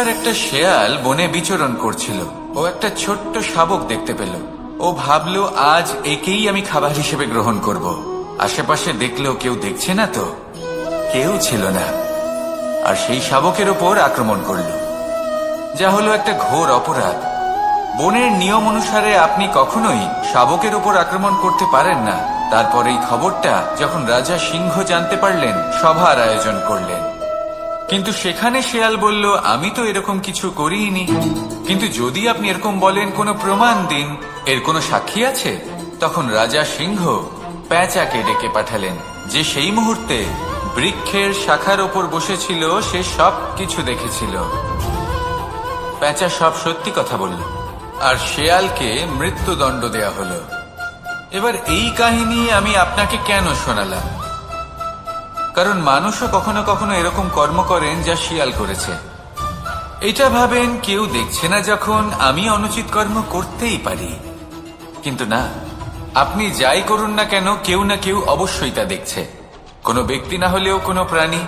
আর একটা শেয়াল বনে বিচরণ করছিল। ও একটা ছোট্ট শাবক দেখতে পেল। ও ভাবলো, আজ একেই আমি খাবার হিসেবে গ্রহণ করব। আশেপাশে দেখলো কেউ দেখছে না, তো কেউ ছিল না। আর সেই শাবকের ওপর আক্রমণ করল, যা হলো একটা ঘোর অপরাধ। বনের নিয়ম অনুসারে আপনি কখনোই শাবকের উপর আক্রমণ করতে পারেন না। তারপর এই খবরটা যখন রাজা সিংহ জানতে পারলেন, সভার আয়োজন করলেন। কিন্তু সেখানে শেয়াল বলল, আমি তো এরকম কিছু করিনি। কিন্তু যদি আপনি এরকম বলেন, কোনো প্রমাণ দিন, এর কোনো সাক্ষী আছে? তখন রাজা সিংহ পেঁচাকে ডেকে পাঠালেন, যে সেই মুহূর্তে বৃক্ষের শাখার ওপর বসেছিল। সে সব কিছু দেখেছিল। পেঁচা সব সত্যি কথা বলল, আর শেয়ালকে মৃত্যুদণ্ড দেয়া হলো। এবার এই কাহিনী আমি আপনাকে কেন শোনালাম? কারণ মানুষও কখনো কখনো এরকম কর্ম করেন যা শিয়াল করেছে। এটা ভাবেন কেউ দেখছে না, যখন আমি অনুচিত কর্ম করতেই পারি। কিন্তু না, আপনি যাই করুন না কেন, কেউ না কেউ অবশ্যই তা দেখছে। কোনো ব্যক্তি না হলেও কোনো প্রাণী,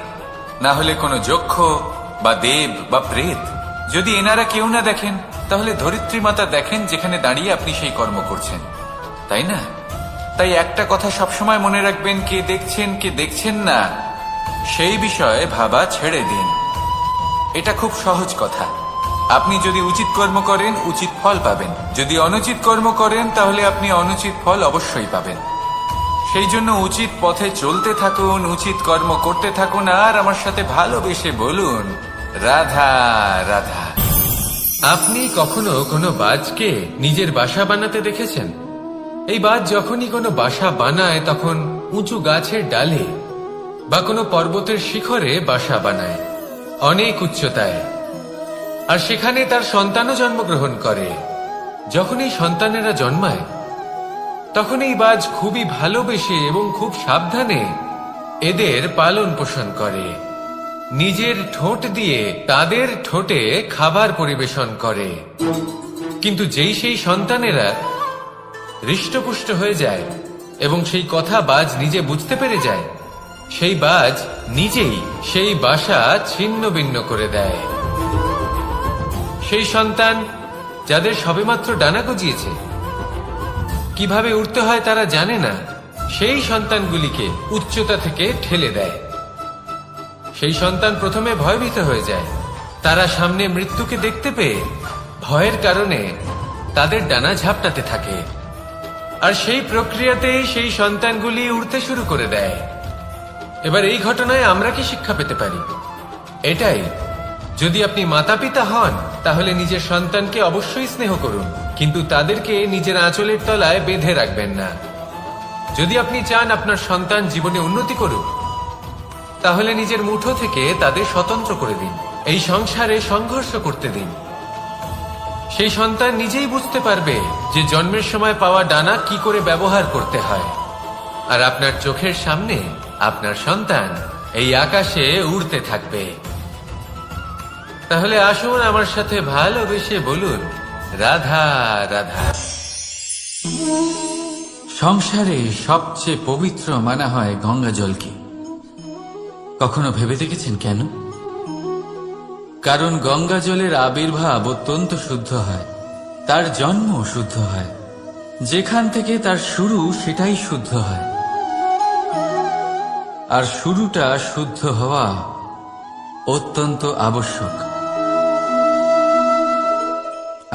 না হলে কোনো যক্ষ বা দেব বা প্রেত। যদি এনারা কেউ না দেখেন, তাহলে ধরিত্রী মাতা দেখেন, যেখানে দাঁড়িয়ে আপনি সেই কর্ম করছেন, তাই না? তাই একটা কথা সবসময় মনে রাখবেন, কে দেখছেন কে দেখছেন না সেই বিষয়ে ভাবা ছেড়ে দিন। এটা খুব সহজ কথা। আপনি যদি উচিত কর্ম করেন, উচিত ফল পাবেন। যদি অনুচিত কর্ম করেন, তাহলে আপনি অনুচিত ফল অবশ্যই পাবেন। সেই জন্য উচিত পথে চলতে থাকুন, উচিত কর্ম করতে থাকুন, আর আমার সাথে ভালোবেসে বলুন, রাধা রাধা। আপনি কখনো কোনো বাজকে নিজের বাসা বানাতে দেখেছেন? এই বাজ যখনই কোনো বাসা বানায়, তখন উঁচু গাছের ডালে বা কোনো পর্বতের শিখরে বাসা বানায়, অনেক উচ্চতায়। আর সেখানে তার সন্তানও জন্মগ্রহণ করে। যখন এই সন্তানেরা জন্মায়, তখন এই বাজ খুবই ভালোবেসে এবং খুব সাবধানে এদের পালন পোষণ করে। নিজের ঠোঁট দিয়ে তাদের ঠোঁটে খাবার পরিবেশন করে। কিন্তু যেই সেই সন্তানেরা হৃষ্টপুষ্ট হয়ে যায় এবং সেই কথা বাজ নিজে বুঝতে পেরে যায়, সেই বাজ নিজেই সেই বাসা ছিন্ন ভিন্ন করে দেয়। সেই সন্তান যাদের সবেমাত্র ডানা গজিয়েছে, কিভাবে উড়তে হয় তারা জানে না, সেই সন্তানগুলিকে উচ্চতা থেকে ঠেলে দেয়। সেই সন্তান প্রথমে ভয়ভীত হয়ে যায়। তারা সামনে মৃত্যুকে দেখতে পেয়ে ভয়ের কারণে তাদের ডানা ঝাপটাতে থাকে। আর সেই প্রক্রিয়াতেই সেই সন্তানগুলি উড়তে শুরু করে দেয়। এবার এই ঘটনায় আমরা কি শিক্ষা পেতে পারি? এটাই, যদি আপনি মাতা পিতা হন, তাহলে নিজের সন্তানকে অবশ্যই স্নেহ করুন, কিন্তু তাদেরকে নিজের আঁচলের তলায় বেঁধে রাখবেন না। যদি আপনি চান আপনার সন্তান জীবনে উন্নতি করুক, তাহলে নিজের মুঠো থেকে তাদের স্বতন্ত্র করে দিন। এই সংসারে সংঘর্ষ করতে দিন। সেই সন্তান নিজেই বুঝতে পারবে যে জন্মের সময় পাওয়া ডানা কি করে ব্যবহার করতে হয়। আর আপনার চোখের সামনে আপনার সন্তান এই আকাশে উড়তে থাকবে। তাহলে আসুন আমার সাথে ভালোবেসে বলুন, রাধা রাধা। সংসারে সবচেয়ে পবিত্র মানা হয় গঙ্গা জলকে। কখনো ভেবে দেখেছেন কেন? কারণ গঙ্গা জলের আবির্ভাব অত্যন্ত শুদ্ধ হয়, তার জন্ম শুদ্ধ হয়, যেখান থেকে তার শুরু সেটাই শুদ্ধ হয়। আর শুরুটা শুদ্ধ হওয়া অত্যন্ত আবশ্যক।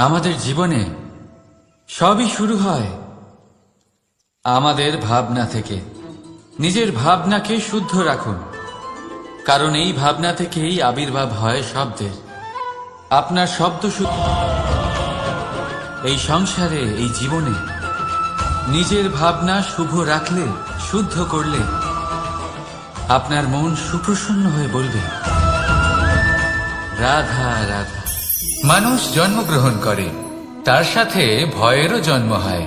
আমাদের জীবনে সবই শুরু হয় আমাদের ভাবনা থেকে। নিজের ভাবনাকে শুদ্ধ রাখুন, কারণ এই ভাবনা থেকেই আবির্ভাব হয় শব্দের। আপনার শব্দ শুদ্ধ। এই সংসারে, এই জীবনে নিজের ভাবনা শুভ রাখলে, শুদ্ধ করলে, আপনার মন সুপ্রসন্ন হয়ে বলবে, রাধা রাধা। মানুষ জন্মগ্রহণ করে, তার সাথে ভয়েরও জন্ম হয়।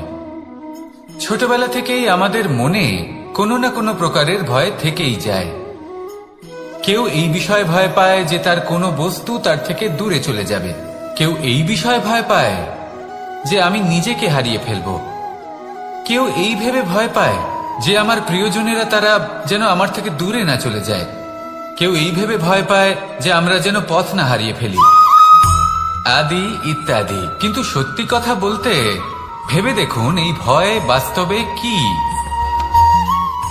ছোটবেলা থেকেই আমাদের মনে কোনো না কোনো প্রকারের ভয় থেকেই যায়। কেউ এই বিষয়ে ভয় পায় যে তার কোনো বস্তু তার থেকে দূরে চলে যাবে। কেউ এই বিষয়ে ভয় পায় যে আমি নিজেকে হারিয়ে ফেলব। কেউ এই ভেবে ভয় পায় যে আমার প্রিয়জনেরা তারা যেন আমার থেকে দূরে না চলে যায়। কেউ এই ভেবে ভয় পায় যে আমরা যেন পথ না হারিয়ে ফেলি। আদি ইত্যাদি। কিন্তু সত্যি কথা বলতে ভেবে দেখুন, এই ভয় বাস্তবে কি?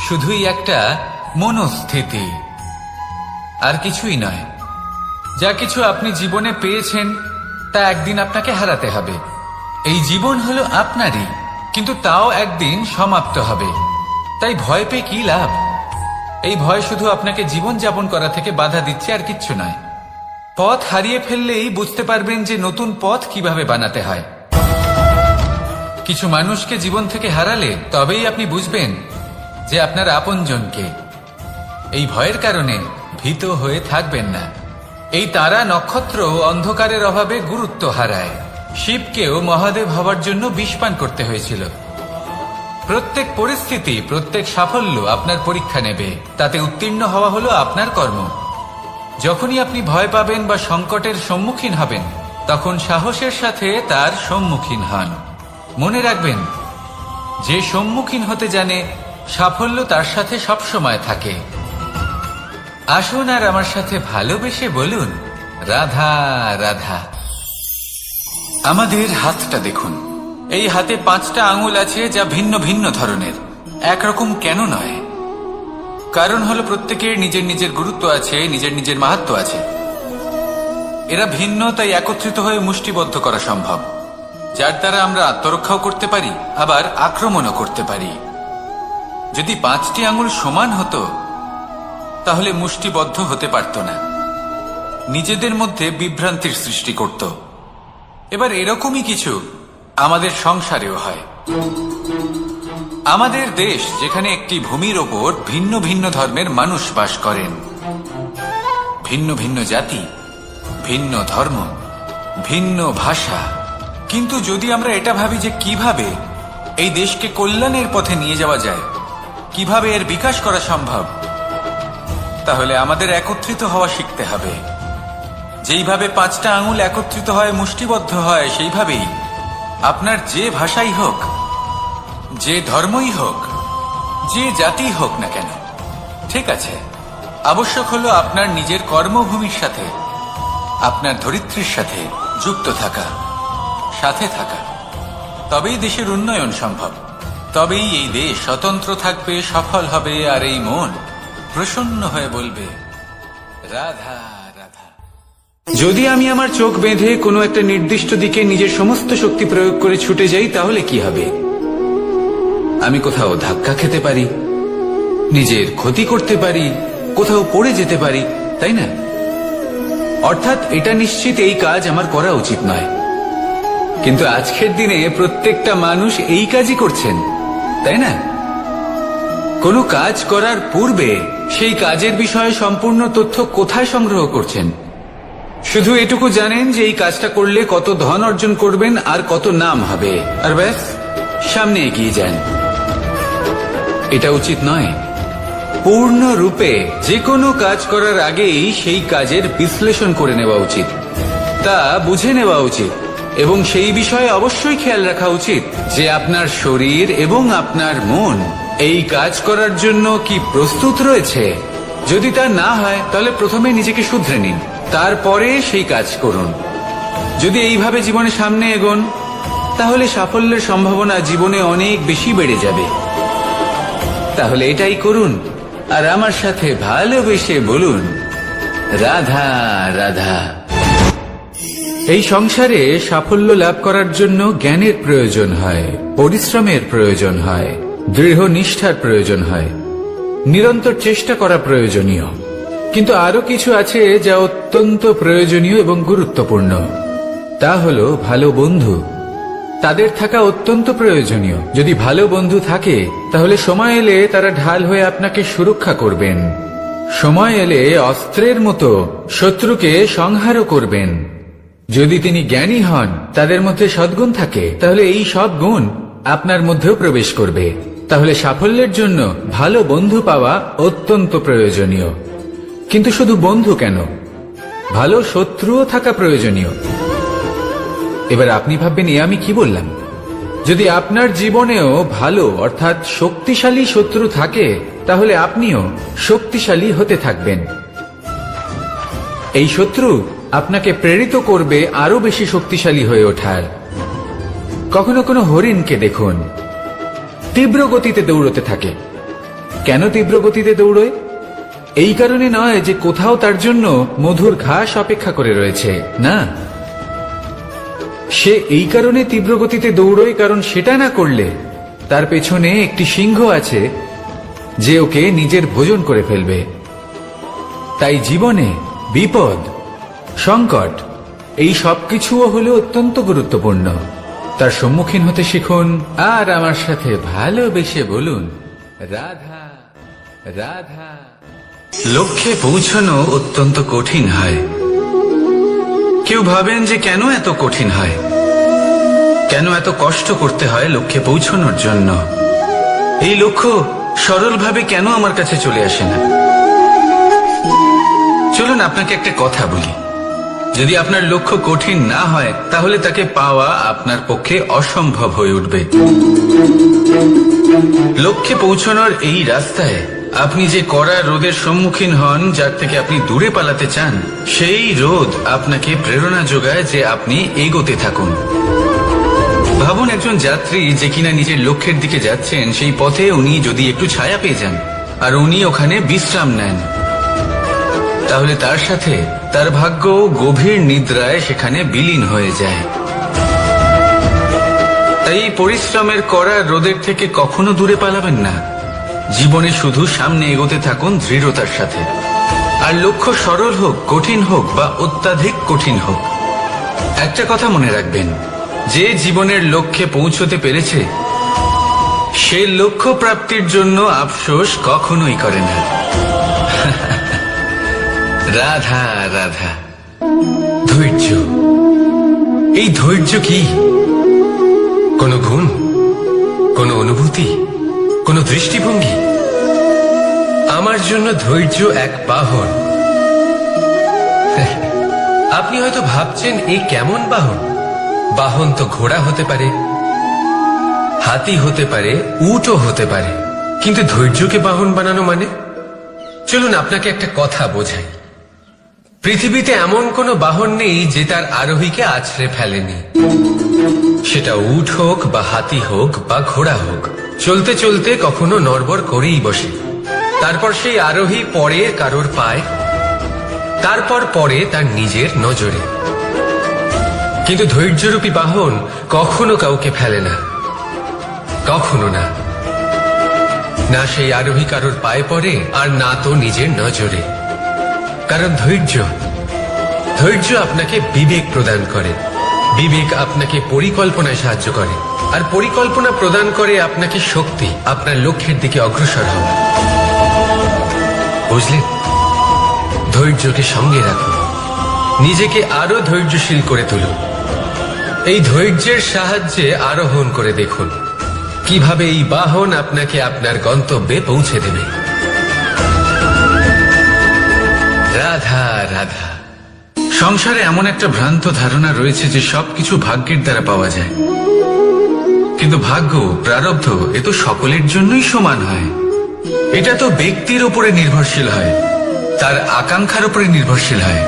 শুধুই একটা মনস্থিতি, আর কিছুই নয়। যা কিছু আপনি জীবনে পেয়েছেন তা একদিন আপনাকে হারাতে হবে। এই জীবন হলো আপনারই, কিন্তু তাও একদিন সমাপ্ত হবে। তাই ভয় পেয়ে কি লাভ? এই ভয় শুধু আপনাকে জীবন যাপন করা থেকে বাধা দিচ্ছে, আর কিচ্ছু নয়। পথ হারিয়ে ফেললেই বুঝতে পারবেন যে নতুন পথ কিভাবে বানাতে হয়। কিছু মানুষকে জীবন থেকে হারালে তবেই আপনি বুঝবেন যে আপনার আপনজনকে। এই ভয়ের কারণে ভীত হয়ে থাকবেন না। এই তারা নক্ষত্র অন্ধকারের অভাবে গুরুত্ব হারায়। শিবকেও মহাদেব হওয়ার জন্য বিষ পান করতে হয়েছিল। প্রত্যেক পরিস্থিতি, প্রত্যেক সাফল্য আপনার পরীক্ষা নেবে। তাতে উত্তীর্ণ হওয়া হলো আপনার কর্ম। যখনই আপনি ভয় পাবেন বা সংকটের সম্মুখীন হবেন, তখন সাহসের সাথে তার সম্মুখীন হন। মনে রাখবেন, যে সম্মুখীন হতে জানে সাফল্য তার সাথে সবসময় থাকে। আসুন আর আমার সাথে ভালোবেসে বলুন, রাধা রাধা। আমাদের হাতটা দেখুন। এই হাতে 5টা আঙুল আছে, যা ভিন্ন ভিন্ন ধরনের। একরকম কেন নয়? কারণ হলো প্রত্যেকের নিজের নিজের গুরুত্ব আছে, নিজের নিজের মাহাত্ম্য আছে। এরা ভিন্ন, তাই একত্রিত হয়ে মুষ্টিবদ্ধ করা সম্ভব, যার দ্বারা আমরা আত্মরক্ষাও করতে পারি, আবার আক্রমণও করতে পারি। যদি 5টি আঙুল সমান হতো তাহলে মুষ্টিবদ্ধ হতে পারত না, নিজেদের মধ্যে বিভ্রান্তির সৃষ্টি করত। এবার এরকমই কিছু আমাদের সংসারেও হয়। আমাদের দেশ, যেখানে একটি ভূমির ওপর ভিন্ন ভিন্ন ধর্মের মানুষ বাস করেন, ভিন্ন ভিন্ন জাতি, ভিন্ন ধর্ম, ভিন্ন ভাষা। কিন্তু যদি আমরা এটা ভাবি যে কিভাবে এই দেশকে কল্যাণের পথে নিয়ে যাওয়া যায়, কিভাবে এর বিকাশ করা সম্ভব, তাহলে আমাদের একত্রিত হওয়া শিখতে হবে। যেইভাবে 5টা আঙুল একত্রিত হয়, মুষ্টিবদ্ধ হয়, সেইভাবেই আপনার যে ভাষাই হোক, যে ধর্মই হোক, যে জাতি হোক না কেন, ঠিক আছে, আবশ্যক হলো আপনার নিজের কর্মভূমির সাথে, আপনার ধরিত্রীর সাথে যুক্ত থাকা, সাথে থাকা। তবেই দেশের উন্নয়ন সম্ভব। তবেই এই দেশ স্বতন্ত্র থাকবে, সফল হবে, আর এই মন প্রসন্ন হয়ে বলবে, রাধা রাধা। যদি আমি আমার চোখ বেঁধে কোনো একটা নির্দিষ্ট দিকে নিজের সমস্ত শক্তি প্রয়োগ করে ছুটে যাই, তাহলে কি হবে? আমি কোথাও ধাক্কা খেতে পারি, নিজের ক্ষতি করতে পারি, কোথাও পড়ে যেতে পারি, তাই না? অর্থাৎ এটা নিশ্চিত এই কাজ আমার করা উচিত নয়। কিন্তু আজকের দিনে প্রত্যেকটা মানুষ এই কাজই করছেন, তাই না? কোনো কাজ করার পূর্বে সেই কাজের বিষয়ে সম্পূর্ণ তথ্য কোথায় সংগ্রহ করছেন? শুধু এটুকু জানেন যে এই কাজটা করলে কত ধন অর্জন করবেন আর কত নাম হবে, আর ব্যাস সামনে এগিয়ে যান। এটা উচিত নয়। পূর্ণরূপে যে কোনো কাজ করার আগেই সেই কাজের বিশ্লেষণ করে নেওয়া উচিত, তা বুঝে নেওয়া উচিত, এবং সেই বিষয়ে অবশ্যই খেয়াল রাখা উচিত যে আপনার শরীর এবং আপনার মন এই কাজ করার জন্য কি প্রস্তুত রয়েছে। যদি তা না হয়, তাহলে প্রথমে নিজেকে শুধরে নিন, তারপরে সেই কাজ করুন। যদি এইভাবে জীবনে সামনে এগোন, তাহলে সাফল্যের সম্ভাবনা জীবনে অনেক বেশি বেড়ে যাবে। তাহলে এটাই করুন, আর আমার সাথে ভালোবেসে বলুন, রাধা রাধা। এই সংসারে সাফল্য লাভ করার জন্য জ্ঞানের প্রয়োজন হয়, পরিশ্রমের প্রয়োজন হয়, দৃঢ় নিষ্ঠার প্রয়োজন হয়, নিরন্তর চেষ্টা করা প্রয়োজনীয়। কিন্তু আরো কিছু আছে যা অত্যন্ত প্রয়োজনীয় এবং গুরুত্বপূর্ণ। তা হলো ভালো বন্ধু। তাদের থাকা অত্যন্ত প্রয়োজনীয়। যদি ভালো বন্ধু থাকে, তাহলে সময় এলে তারা ঢাল হয়ে আপনাকে সুরক্ষা করবেন। সময় এলে অস্ত্রের মতো শত্রুকে সংহারও করবেন। যদি তিনি জ্ঞানী হন, তাদের মধ্যে সদ্গুণ থাকে, তাহলে এই সব গুণ আপনার মধ্যেও প্রবেশ করবে। তাহলে সাফল্যের জন্য ভালো বন্ধু পাওয়া অত্যন্ত প্রয়োজনীয়। কিন্তু শুধু বন্ধু কেন, ভালো শত্রুও থাকা প্রয়োজনীয়। এবার আপনি ভাববেন, আমি কি বললাম? যদি আপনার জীবনেও ভালো অর্থাৎ শক্তিশালী শত্রু থাকে, তাহলে আপনিও শক্তিশালী হতে থাকবেন। এই শত্রু আপনাকে প্রেরিত করবে আরো বেশি শক্তিশালী হয়ে ওঠার। কখনো কোনো হরিণকে দেখুন, তীব্র গতিতে দৌড়তে থাকে। কেন তীব্র গতিতে দৌড়য়? এই কারণে নয় যে কোথাও তার জন্য মধুর ঘাস অপেক্ষা করে রয়েছে, না, সে এই কারণে তীব্র গতিতে দৌড়য় কারণ সেটা না করলে তার পেছনে একটি সিংহ আছে যে ওকে নিজের ভোজন করে ফেলবে। তাই জীবনে বিপদ, সংকট এই সবকিছুও হলো অত্যন্ত গুরুত্বপূর্ণ। তার সম্মুখীন হতে শিখুন আর আমার সাথে ভালোবেসে বলুন, রাধা রাধা। লক্ষ্যে পৌঁছানো অত্যন্ত কঠিন হয়। কেউ ভাবেন যে কেন এত কঠিন হয়, কেন এত কষ্ট করতে হয় লক্ষ্যে পৌঁছানোর জন্য। এই লক্ষ্য সরলভাবে কেন আমার কাছে চলে আসে না? চলুন আপনাকে একটা কথা বলি, যদি আপনার লক্ষ্য কঠিন না হয় তাহলে তাকে পাওয়া আপনার পক্ষে অসম্ভব হয়ে উঠবে। লক্ষ্যে পৌঁছানোর এই রাস্তায় আপনি যে কড়া রোদের সম্মুখীন হন, যার থেকে আপনি দূরে পালাতে চান, সেই রোদ আপনাকে প্রেরণা যোগায় যে আপনি এগোতে থাকুন। ভাবুন একজন যাত্রী যে কিনা নিজের লক্ষ্যের দিকে যাচ্ছেন, সেই পথে উনি যদি একটু ছায়া পেয়ে যান আর উনি ওখানে বিশ্রাম নেন, তাহলে তার সাথে তার ভাগ্য গভীর নিদ্রায় সেখানে বিলীন হয়ে যায়। তাই পরিশ্রমের কড়া রোদের থেকে কখনো দূরে পালাবেন না। জীবনে শুধু সামনে এগোতে থাকুন দৃঢ়তার সাথে। আর লক্ষ্য সরল হোক, কঠিন হোক বা অত্যাধিক কঠিন হোক, একটা কথা মনে রাখবেন, যে জীবনের লক্ষ্যে পৌঁছতে পেরেছে সে লক্ষ্য প্রাপ্তির জন্য আফসোস কখনোই করে না। রাধা রাধা। ধৈর্য, এই ধৈর্য কি কোনো গুণ, কোনো অনুভূতি, কোনো দৃষ্টিভঙ্গি? আমার জন্য ধৈর্য এক বাহন। আপনি হয়তো ভাবছেন এই কেমন বাহন? বাহন তো ঘোড়া হতে পারে, হাতি হতে পারে, উটও হতে পারে, কিন্তু ধৈর্যকে বাহন বানানো মানে? চলুন আপনাকে একটা কথা বোঝাই। পৃথিবীতে এমন কোনো বাহন নেই যে তার আরোহীকে আছড়ে ফেলেনি। সেটা উট হোক বা হাতি হোক বা ঘোড়া হোক, চলতে চলতে কখনো নড়বড় করেই বসে। তারপর সেই আরোহী পড়ে কারোর পায়, তারপর পড়ে তার নিজের নজরে। কিন্তু ধৈর্যরূপী বাহন কখনো কাউকে ফেলে না, কখনো না। না সেই আরোহী কারোর পায়ে পড়ে আর না তো নিজের নজরে। কারণ ধৈর্য আপনাকে বিবেক প্রদান করে, বিবেক আপনাকে পরিকল্পনায় সাহায্য করে, আর পরিকল্পনা প্রদান করে আপনাকে শক্তি আপনার লক্ষ্যের দিকে অগ্রসর হওয়া। বুঝলেন? ধৈর্যকে সঙ্গে রাখুন, নিজেকে আরো ধৈর্যশীল করে তুলুন। এই ধৈর্যের সাহায্যে আরোহণ করে দেখুন কিভাবে এই বাহন আপনাকে আপনার গন্তব্যে পৌঁছে দেবে। রাধা রাধা। সংসারে এমন একটা ভ্রান্ত ধারণা রয়েছে যে সবকিছু ভাগ্যের দ্বারা পাওয়া যায়, কিন্তু ভাগ্য, প্রারব্ধ এ তো সকলের জন্যই সমান হয়। এটা তো ব্যক্তির উপরে নির্ভরশীল হয়, তার আকাঙ্ক্ষার উপরে নির্ভরশীল হয়,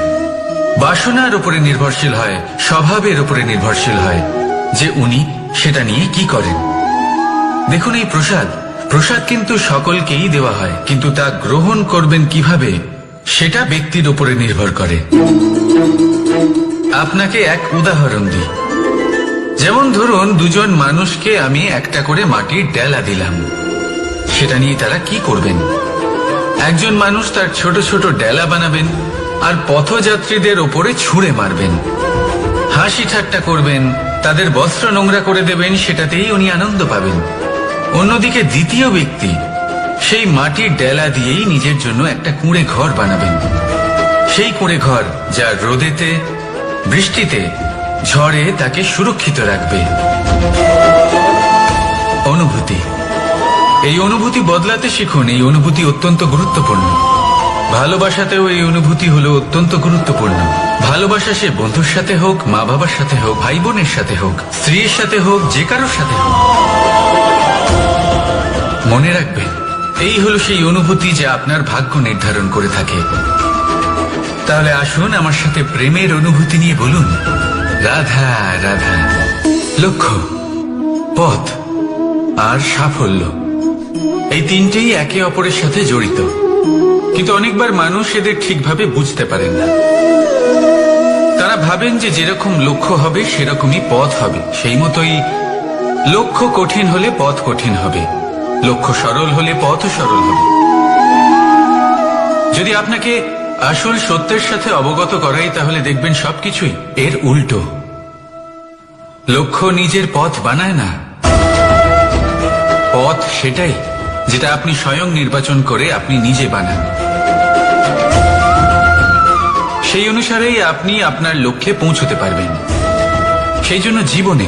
বাসনার উপরে নির্ভরশীল হয়, স্বভাবের উপরে নির্ভরশীল হয় যে উনি সেটা নিয়ে কি করেন। দেখুন এই প্রসাদ কিন্তু সকলকেই দেওয়া হয়, কিন্তু তা গ্রহণ করবেন কিভাবে সেটা ব্যক্তির উপরে নির্ভর করে। আপনাকে এক উদাহরণ দিই। যেমন ধরুন দুজন মানুষকে আমি একটা করে মাটির ডেলা দিলাম, সেটা নিয়ে তারা কি করবেন? একজন মানুষ তার ছোট ছোট ডেলা বানাবেন আর পথযাত্রীদের ওপরে ছুঁড়ে মারবেন, হাসি ঠাট্টা করবেন, তাদের বস্ত্র নোংরা করে দেবেন, সেটাতেই উনি আনন্দ পাবেন। অন্যদিকে দ্বিতীয় ব্যক্তি সেই মাটির ডেলা দিয়েই নিজের জন্য একটা কুঁড়ে ঘর বানাবেন। সেই কুঁড়ে ঘর যা রোদেতে, বৃষ্টিতে, ঝড়ে তাকে সুরক্ষিত রাখবে। অনুভূতি, এই অনুভূতি বদলাতে শিখুন। এই অনুভূতি অত্যন্ত গুরুত্বপূর্ণ। ভালোবাসাতেও এই অনুভূতি হলো অত্যন্ত গুরুত্বপূর্ণ। ভালোবাসা সে বন্ধুর সাথে হোক, মা বাবার সাথে হোক, ভাই বোনের সাথে হোক, স্ত্রীর সাথে হোক, যে কারোর সাথে হোক। মনে রাখবেন, এই হলো সেই অনুভূতি যা আপনার ভাগ্য নির্ধারণ করে থাকে। তাহলে আসুন আমার সাথে প্রেমের অনুভূতি নিয়ে বলুন, রাধা রাধা। লক্ষ্য, পথ আর সাফল্য, এই তিনটেই একে অপরের সাথে জড়িত, কিন্তু অনেকবার মানুষ এদের ঠিকভাবে বুঝতে পারেন না। তারা ভাবেন যে যেরকম লক্ষ্য হবে সেরকমই পথ হবে, সেই মতোই লক্ষ্য কঠিন হলে পথ কঠিন হবে, লক্ষ্য সরল হলে পথও সরল হবে। যদি আপনাকে আসল সত্যের সাথে অবগত করাই, তাহলে দেখবেন সবকিছুই এর উল্টো। লক্ষ্য নিজের পথ বানায় না, পথ সেটাই যেটা আপনি স্বয়ং নির্বাচন করে আপনি নিজে বানান। সেই অনুসারেই আপনি আপনার লক্ষ্যে পৌঁছতে পারবেন। সেই জন্য জীবনে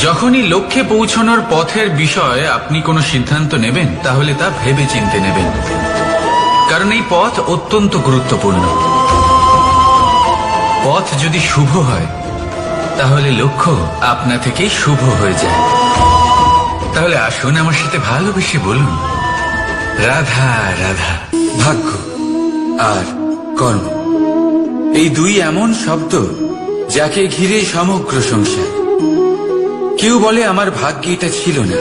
যখনই লক্ষ্যে পৌঁছানোর পথের বিষয়ে আপনি কোনো সিদ্ধান্ত নেবেন, তাহলে তা ভেবে চিন্তে নেবেন, কারণ এই পথ অত্যন্ত গুরুত্বপূর্ণ। পথ যদি শুভ হয়, তাহলে লক্ষ্য আপনা থেকেই শুভ হয়ে যায়। তাহলে আসুন আমার সাথে ভালোবেসে বলুন, রাধা রাধা। ভাগ্য আর কর্ম, এই দুই এমন শব্দ যাকে ঘিরে সমগ্র সংসার। কেউ বলে আমার ভাগ্যে এটা ছিল না,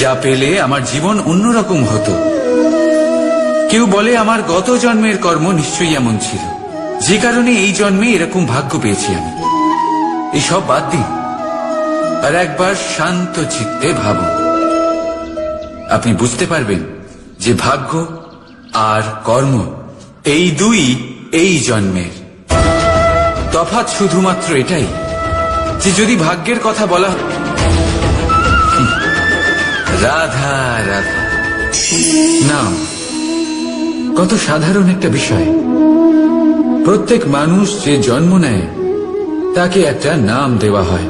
যা পেলে আমার জীবন অন্যরকম হতো। কেউ বলে আমার গত জন্মের কর্ম নিশ্চয়ই এমন ছিল, যে কারণে এই জন্মে এরকম ভাগ্য পেয়েছি আমি। এসব বাদ দিন আর একবার শান্ত চিত্তে ভাবুন। আপনি বুঝতে পারবেন যে ভাগ্য আর কর্ম এই দুই এই জন্মের। তফাৎ শুধুমাত্র এটাই যে যদি ভাগ্যের কথা বলা রাধা রাধা নাম, কত সাধারণ একটা বিষয়। প্রত্যেক মানুষ যে জন্ম নেয় তাকে একটা নাম দেওয়া হয়,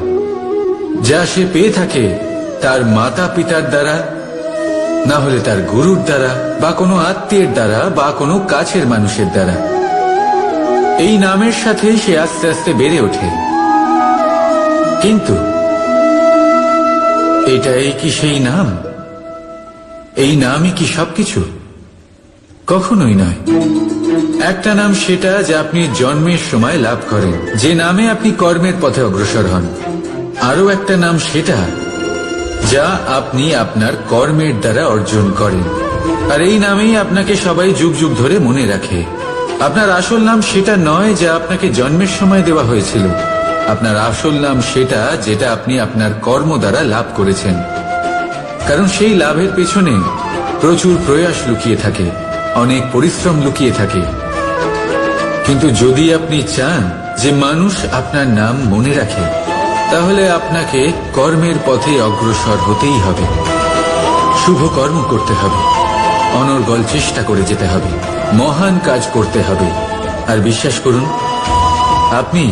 যা সে পেয়ে থাকে তার মাতা পিতার দ্বারা, না হলে তার গুরুর দ্বারা, বা কোনো আত্মীয়ের দ্বারা, বা কোনো কাছের মানুষের দ্বারা। এই নামের সাথে সে আস্তে আস্তে বেড়ে ওঠে। কিন্তু এটাই কি সেই নাম? এই নামই কি সবকিছু? কখনোই নয়। একটা নাম সেটা যা আপনি জন্মের সময় লাভ করেন, যে নামে আপনি কর্মের পথে অগ্রসর হন। আরো একটা নাম সেটা যা আপনি আপনার কর্মের দ্বারা অর্জন করেন, আর এই নামেই আপনাকে সবাই যুগ যুগ ধরে মনে রাখে। আপনার আসল নাম সেটা নয় যা আপনাকে জন্মের সময় দেওয়া হয়েছিল। আপনার আসল নাম সেটা যেটা আপনি আপনার কর্ম দ্বারা লাভ করেছেন, কারণ সেই লাভের পেছনে প্রচুর প্রয়াস লুকিয়ে থাকে, অনেক পরিশ্রম লুকিয়ে থাকে। কিন্তু যদি আপনি চান যে মানুষ আপনার নাম মনে রাখে, তাহলে আপনাকে কর্মের পথে অগ্রসর হতেই হবে, শুভ কর্ম করতে হবে, অনর্গল চেষ্টা করে যেতে হবে, মহান কাজ করতে হবে। আর বিশ্বাস করুন, আপনি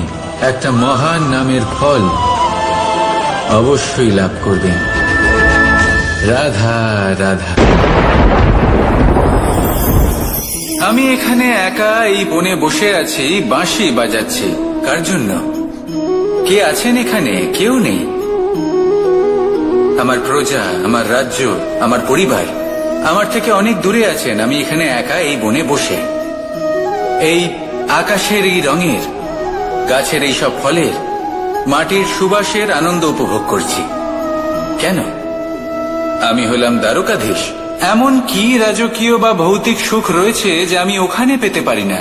একটা মহান নামের ফল অবশ্যই লাভ করবেন। রাধা রাধা। আমি এখানে একা এই বনে বসে আছি, বাঁশি বাজাচ্ছি। কার জন্য? কে আছেন এখানে? কেউ নেই। আমার প্রজা, আমার রাজ্য, আমার পরিবার আমার থেকে অনেক দূরে আছেন। আমি এখানে একা এই বনে বসে এই আকাশের এই রঙের, গাছের এই সব ফলের, মাটির সুবাসের আনন্দ উপভোগ করছি। কেন? আমি হলাম দ্বারকাধীশ। এমন কি রাজকীয় বা ভৌতিক সুখ রয়েছে যে আমি ওখানে পেতে পারি না?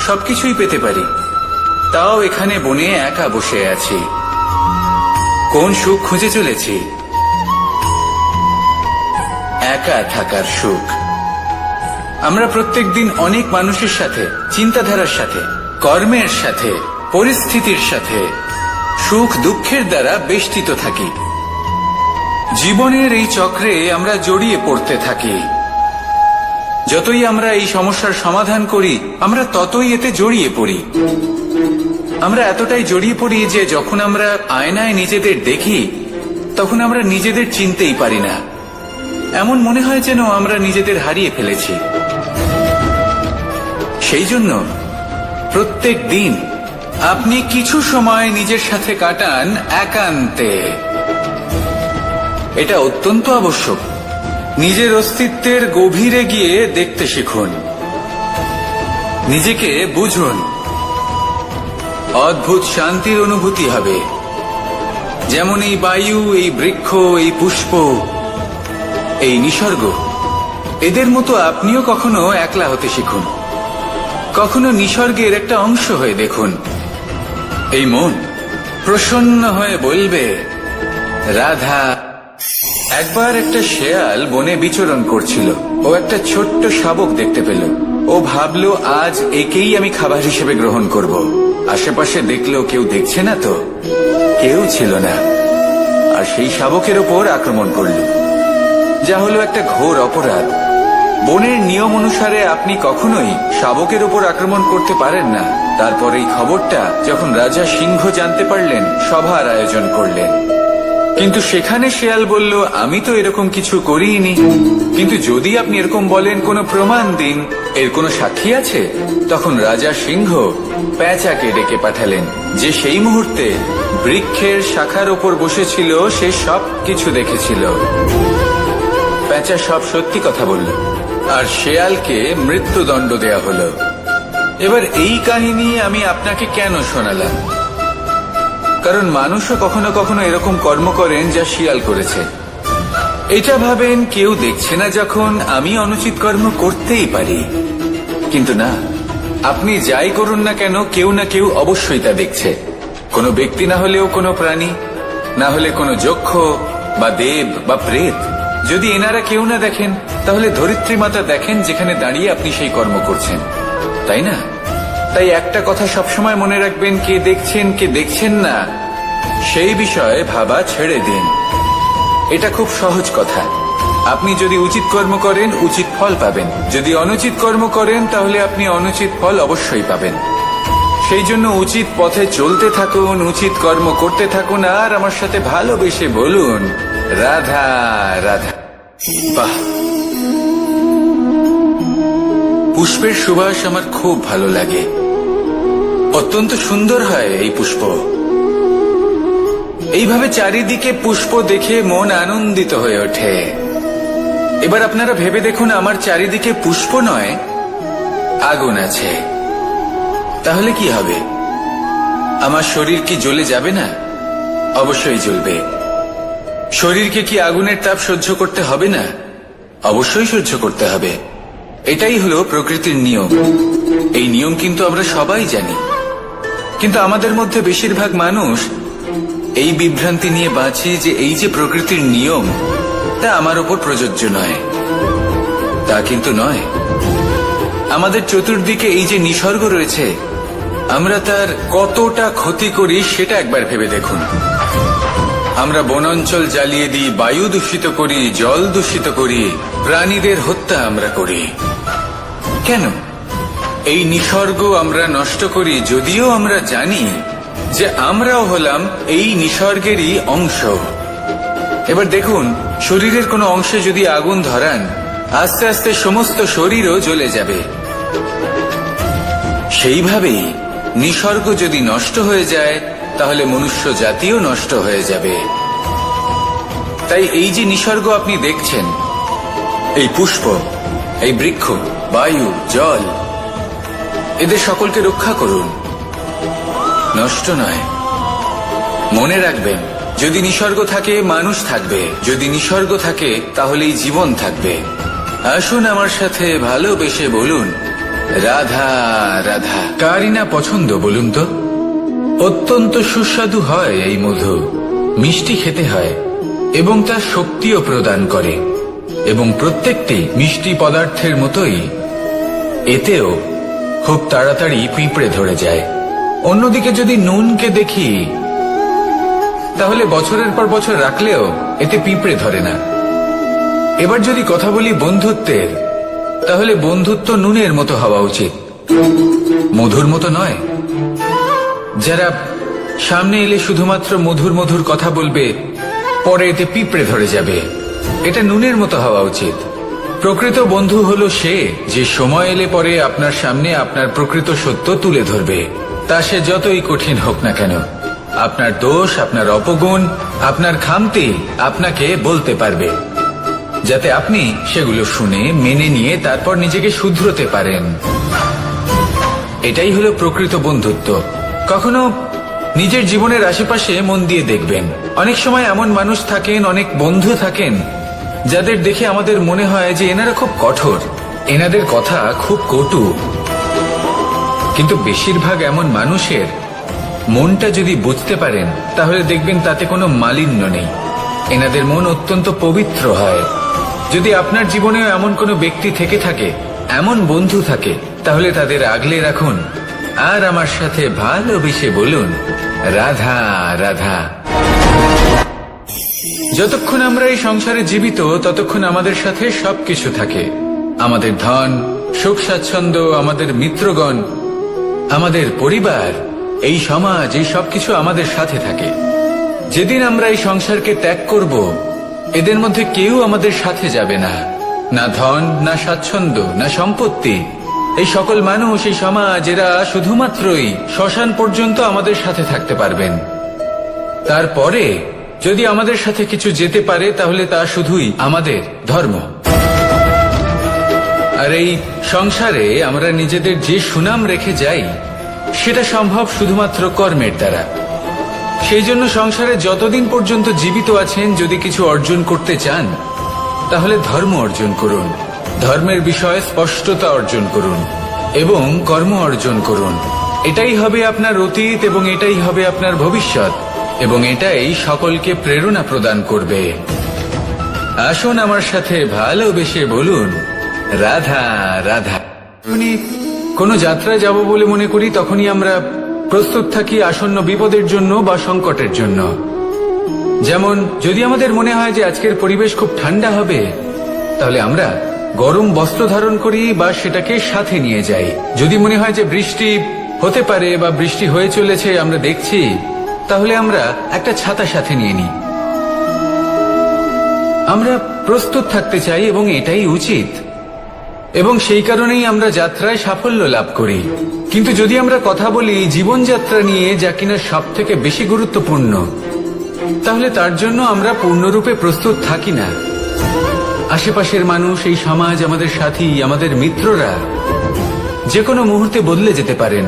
সবকিছুই পেতে পারি, তাও এখানে বনে একা বসে আছি। কোন সুখ খুঁজে চলেছি? একা থাকার সুখ। আমরা প্রত্যেকদিন অনেক মানুষের সাথে, চিন্তাধারার সাথে, কর্মের সাথে, পরিস্থিতির সাথে, সুখ দুঃখের দ্বারা বেষ্টিত থাকি। জীবনের এই চক্রে আমরা জড়িয়ে পড়তে থাকি। যতই আমরা এই সমস্যার সমাধান করি, আমরা ততই এতে জড়িয়ে পড়ি। আমরা এতটাই জড়িয়ে পড়ি যে যখন আমরা আয়নায় নিজেদের দেখি, তখন আমরা নিজেদের চিনতেই পারি না। এমন মনে হয় যেন আমরা নিজেদের হারিয়ে ফেলেছি। সেই জন্য প্রত্যেক দিন আপনি কিছু সময় নিজের সাথে কাটান একান্তে। এটা অত্যন্ত আবশ্যক। নিজের অস্তিত্বের গভীরে গিয়ে দেখতে শিখুন। নিজেকে বুঝুন, অদ্ভুত শান্তির অনুভূতি হবে। যেমন এই বায়ু, এই বৃক্ষ, এই পুষ্প, এই নিসর্গ, এদের মতো আপনিও কখনো একলা হতে শিখুন। কখনো নিসর্গের একটা অংশ হয়ে দেখুন। এই মন প্রসন্ন হয়ে বলবে, রাধা। একবার একটা শেয়াল বনে বিচরণ করছিল। ও একটা ছোট্ট শাবক দেখতে পেল। ও ভাবলো, আজ একেই আমি খাবার হিসেবে গ্রহণ করব। আশেপাশে দেখলো কেউ দেখছে না তো, কেউ ছিল না। আর সেই শাবকের ওপর আক্রমণ করল, যা হলো একটা ঘোর অপরাধ। বনের নিয়ম অনুসারে আপনি কখনোই শাবকের উপর আক্রমণ করতে পারেন না। তারপর এই খবরটা যখন রাজা সিংহ জানতে পারলেন, সভার আয়োজন করলেন। কিন্তু সেখানে শেয়াল বলল, আমি তো এরকম কিছু করিনি। কিন্তু যদি আপনি এরকম বলেন, কোনো প্রমাণ দিন, এর কোনো সাক্ষী আছে? তখন রাজা সিংহ পেঁচাকে ডেকে পাঠালেন, যে সেই মুহূর্তে বৃক্ষের শাখার ওপর বসেছিল। সে সব কিছু দেখেছিল। পেঁচা সব সত্যি কথা বলল, আর শেয়ালকে মৃত্যুদণ্ড দেয়া হলো। এবার এই কাহিনী আমি আপনাকে কেন শোনালাম? কারণ মানুষও কখনো কখনো এরকম কর্ম করেন যা শিয়াল করেছে। এটা ভাবেন কেউ দেখছে না, যখন আমি অনুচিত কর্ম করতেই পারি। কিন্তু না, আপনি যাই করুন না কেন, কেউ না কেউ অবশ্যই তা দেখছে। কোনো ব্যক্তি না হলেও কোনো প্রাণী, না হলে কোনো যক্ষ বা দেব বা প্রেত। যদি এনারা কেউ না দেখেন, তাহলে ধরিত্রী মাতা দেখেন, যেখানে দাঁড়িয়ে আপনি সেই কর্ম করছেন, তাই না? তাই একটা কথা সবসময় মনে রাখবেন, কে দেখছেন কে দেখছেন না সেই বিষয়ে ভাবা ছেড়ে দিন। এটা খুব সহজ কথা। আপনি যদি উচিত কর্ম করেন, উচিত ফল পাবেন। যদি অনুচিত কর্ম করেন, তাহলে আপনি অনুচিত ফল অবশ্যই পাবেন। সেই জন্য উচিত পথে চলতে থাকুন, উচিত কর্ম করতে থাকুন, আর আমার সাথে ভালোবেসে বলুন, রাধা রাধা। বাহ, পুষ্পের সুবাস আমার খুব ভালো লাগে। অত্যন্ত সুন্দর হয় এই পুষ্প। এইভাবে চারিদিকে পুষ্প দেখে মন আনন্দিত হয়ে ওঠে। এবার আপনারা ভেবে দেখুন, আমার চারিদিকে পুষ্প নয়, আগুন আছে। তাহলে কি হবে? আমার শরীর কি জ্বলে যাবে না? অবশ্যই জ্বলবে। শরীরকে কি আগুনের তাপ সহ্য করতে হবে না? অবশ্যই সহ্য করতে হবে। এটাই হলো প্রকৃতির নিয়ম। এই নিয়ম কিন্তু আমরা সবাই জানি, কিন্তু আমাদের মধ্যে বেশিরভাগ মানুষ এই বিভ্রান্তি নিয়ে বাঁচি যে এই যে প্রকৃতির নিয়ম, তা আমার উপর প্রযোজ্য নয়। তা কিন্তু নয়। আমাদের চতুর্দিকে এই যে নিসর্গ রয়েছে, আমরা তার কতটা ক্ষতি করি সেটা একবার ভেবে দেখুন। আমরা বনাঞ্চল জ্বালিয়ে দিই, বায়ু দূষিত করি, জল দূষিত করি, প্রাণীদের হত্যা আমরা করি। কেন? এই নিসর্গ আমরা নষ্ট করি, যদিও আমরা জানি যে আমরাও হলাম এই নিসর্গেরই অংশ। এবার দেখুন, শরীরের কোনো অংশে যদি আগুন ধরান, আস্তে আস্তে সমস্ত শরীরও জ্বলে যাবে। সেইভাবেই নিসর্গ যদি নষ্ট হয়ে যায়, তাহলে মনুষ্য জাতিও নষ্ট হয়ে যাবে। তাই এই যে নিসর্গ আপনি দেখছেন, এই পুষ্প, এই বৃক্ষ, বায়ু, জল, এদের সকলকে রক্ষা করুন, নষ্ট নয়। মনে রাখবেন, যদি নিসর্গ থাকে, মানুষ থাকবে। যদি নিসর্গ থাকে, তাহলেই জীবন থাকবে। আসুন আমার সাথে ভালোবেসে বলুন, রাধা রাধা। কারই না পছন্দ বলুন তো? অত্যন্ত সুস্বাদু হয় এই মধু, মিষ্টি খেতে হয় এবং তা শক্তিও প্রদান করে। এবং প্রত্যেকটি মিষ্টি পদার্থের মতোই এতেও খুব তাড়াতাড়ি পিঁপড়ে ধরে যায়। অন্যদিকে যদি নুনকে দেখি, তাহলে বছরের পর বছর রাখলেও এতে পিঁপড়ে ধরে না। এবার যদি কথা বলি বন্ধুত্বের, তাহলে বন্ধুত্ব নুনের মতো হওয়া উচিত, মধুর মতো নয়। যারা সামনে এলে শুধুমাত্র মধুর মধুর কথা বলবে, পরে এতে পিঁপড়ে ধরে যাবে, এটা নুনের মতো হওয়া উচিত। প্রকৃত বন্ধু হলো সে, যে সময় এলে পরে আপনার সামনে আপনার প্রকৃত সত্য তুলে ধরবে, তা সে যতই কঠিন হোক না কেন। আপনার দোষ, আপনার অপগুণ, আপনার খামতি আপনাকে বলতে পারবে, যাতে আপনি সেগুলো শুনে মেনে নিয়ে তারপর নিজেকে শুধরোতে পারেন। এটাই হলো প্রকৃত বন্ধুত্ব। কখনো নিজের জীবনের আশেপাশে মন দিয়ে দেখবেন, অনেক সময় এমন মানুষ থাকেন, অনেক বন্ধু থাকেন যাদের দেখে আমাদের মনে হয় যে এনারা খুব কঠোর, এনাদের কথা খুব কটু। কিন্তু বেশিরভাগ এমন মানুষের মনটা যদি বুঝতে পারেন তাহলে দেখবেন তাতে কোনো মালিন্য নেই, এনাদের মন অত্যন্ত পবিত্র হয়। যদি আপনার জীবনেও এমন কোনো ব্যক্তি থেকে থাকে, এমন বন্ধু থাকে, তাহলে তাদের আগলে রাখুন আর আমার সাথে ভালোবেসে বলুন, রাধা রাধা। যতক্ষণ আমরা এই সংসারে জীবিত ততক্ষণ আমাদের সাথে সবকিছু থাকে, আমাদের ধন, সুখ স্বাচ্ছন্দ্য, আমাদের মিত্রগণ, আমাদের পরিবার, এই সমাজ, এই সবকিছু আমাদের সাথে থাকে। যেদিন আমরা এই সংসারকে ত্যাগ করব, এদের মধ্যে কেউ আমাদের সাথে যাবে না, না ধন, না স্বাচ্ছন্দ্য, না সম্পত্তি। এই সকল মানুষ, এই সমাজ, এরা শুধুমাত্রই শ্মশান পর্যন্ত আমাদের সাথে থাকতে পারবেন। তারপরে যদি আমাদের সাথে কিছু যেতে পারে তাহলে তা শুধুই আমাদের ধর্ম। আর এই সংসারে আমরা নিজেদের যে সুনাম রেখে যাই সেটা সম্ভব শুধুমাত্র কর্মের দ্বারা। সেই জন্য সংসারে যতদিন পর্যন্ত জীবিত আছেন, যদি কিছু অর্জন করতে চান তাহলে ধর্ম অর্জন করুন, ধর্মের বিষয়ে স্পষ্টতা অর্জন করুন এবং কর্ম অর্জন করুন। এটাই হবে আপনার অতীত এবং এটাই হবে আপনার ভবিষ্যৎ, এবং এটাই সকলকে প্রেরণা প্রদান করবে। আসুন আমার সাথে ভালোবেসে বলুন, রাধা রাধা। কোনো যাত্রায় যাব বলে মনে করি তখনই আমরা প্রস্তুত থাকি আসন্ন বিপদের জন্য বা সংকটের জন্য। যেমন যদি আমাদের মনে হয় যে আজকের পরিবেশ খুব ঠান্ডা হবে, তাহলে আমরা গরম বস্ত্র ধারণ করি বা সেটাকে সাথে নিয়ে যাই। যদি মনে হয় যে বৃষ্টি হতে পারে বা বৃষ্টি হয়ে চলেছে, আমরা দেখছি, তাহলে আমরা একটা ছাতা সাথে নিয়ে নিই। আমরা প্রস্তুত থাকতে চাই এবং এটাই উচিত, এবং সেই কারণেই আমরা যাত্রায় সাফল্য লাভ করি। কিন্তু যদি আমরা কথা বলি জীবনযাত্রা নিয়ে, যা কিনা সব থেকে বেশি গুরুত্বপূর্ণ, তাহলে তার জন্য আমরা পূর্ণরূপে প্রস্তুত থাকি না। আশেপাশের মানুষ, এই সমাজ, আমাদের সাথী, আমাদের মিত্ররা যে কোনো মুহূর্তে বদলে যেতে পারেন।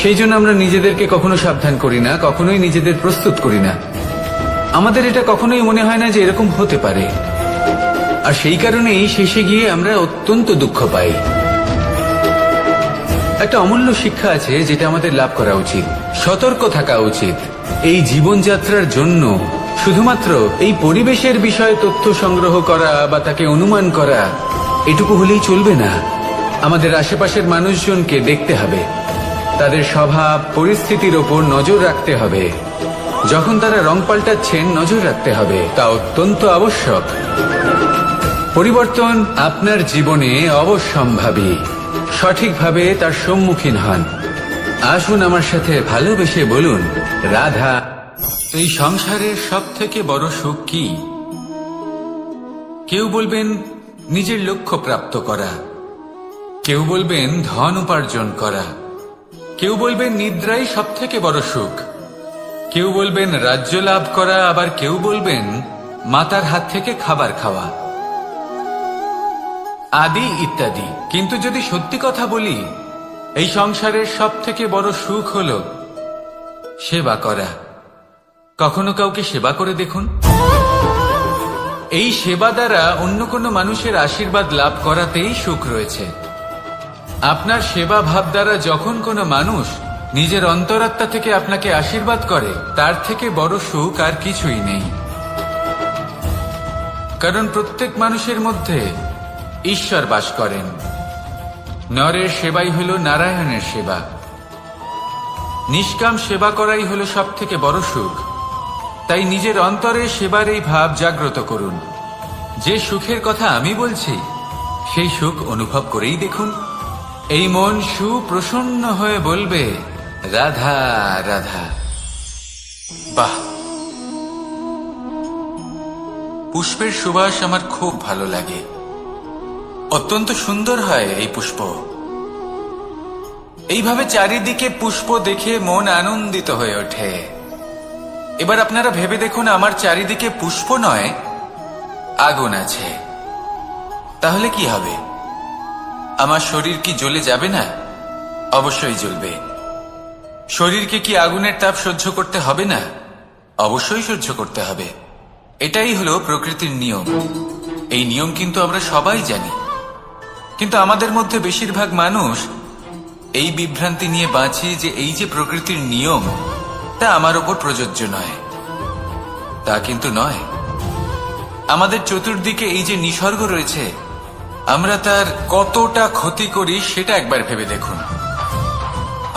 সেই জন্য আমরা নিজেদেরকে কখনো সাবধান করি না, কখনোই নিজেদের প্রস্তুত করি না। আমাদের এটা কখনোই মনে হয় না যে এরকম হতে পারে, আর সেই কারণেই শেষে গিয়ে আমরা অত্যন্ত দুঃখ পাই। একটা অমূল্য শিক্ষা আছে যেটা আমাদের লাভ করা উচিত, সতর্ক থাকা উচিত। এই জীবনযাত্রার জন্য শুধুমাত্র এই পরিবেশের বিষয়ে তথ্য সংগ্রহ করা বা তাকে অনুমান করা, এটুকু হলেই চলবে না। আমাদের আশেপাশের মানুষজনকে দেখতে হবে, তাদের স্বভাব, পরিস্থিতির ওপর নজর রাখতে হবে। যখন তারা রং পাল্টাচ্ছেন নজর রাখতে হবে, তা অত্যন্ত আবশ্যক। পরিবর্তন আপনার জীবনে অবশ্যম্ভাবী, সঠিকভাবে তার সম্মুখীন হন। আসুন আমার সাথে ভালোবেসে বলুন, রাধা। এই সংসারের সব থেকে বড় সুখ কি? কেউ বলবেন নিজের লক্ষ্য প্রাপ্ত করা, কেউ বলবেন ধন উপার্জন করা, কেউ বলবেন নিদ্রাই সব থেকে বড় সুখ, কেউ বলবেন রাজ্য লাভ করা, আবার কেউ বলবেন মাতার হাত থেকে খাবার খাওয়া, আদি ইত্যাদি। কিন্তু যদি সত্যি কথা বলি, এই সংসারের সব থেকে বড় সুখ হল সেবা করা। কখনো কাউকে সেবা করে দেখুন। এই সেবা দ্বারা অন্য কোনো মানুষের আশীর্বাদ লাভ করাতেই সুখ রয়েছে। আপনার সেবা ভাব দ্বারা যখন কোনো মানুষ নিজের অন্তরাত্মা থেকে আপনাকে আশীর্বাদ করে, তার থেকে বড় সুখ আর কিছুই নেই। কারণ প্রত্যেক মানুষের মধ্যে ঈশ্বর বাস করেন। নরের সেবাই হল নারায়ণের সেবা। নিষ্কাম সেবা করাই হল সব থেকে বড় সুখ। তাই নিজের অন্তরে সেবার এই ভাব জাগ্রত করুন। যে সুখের কথা আমি বলছি, সেই সুখ অনুভব করেই দেখুন। এই মন সুপ্রসন্ন হয়ে বলবে, রাধা রাধা। বাহ, পুষ্পের সুবাস আমার খুব ভালো লাগে। অত্যন্ত সুন্দর হয় এই পুষ্প। এইভাবে চারিদিকে পুষ্প দেখে মন আনন্দিত হয়ে ওঠে। এবার আপনারা ভেবে দেখুন, আমার চারিদিকে পুষ্প নয়, আগুন আছে। তাহলে কি হবে? আমার শরীর কি জ্বলে যাবে না? অবশ্যই জ্বলবে। শরীরকে কি আগুনের তাপ সহ্য করতে হবে না? অবশ্যই সহ্য করতে হবে। এটাই হলো প্রকৃতির নিয়ম। এই নিয়ম কিন্তু আমরা সবাই জানি, কিন্তু আমাদের মধ্যে বেশিরভাগ মানুষ এই বিভ্রান্তি নিয়ে বাঁচি যে এই যে প্রকৃতির নিয়ম তা আমার ওপর প্রযোজ্য নয়। তা কিন্তু নয়। আমাদের চতুর্দিকে এই যে নিসর্গ রয়েছে, আমরা তার কতটা ক্ষতি করি সেটা একবার ভেবে দেখুন।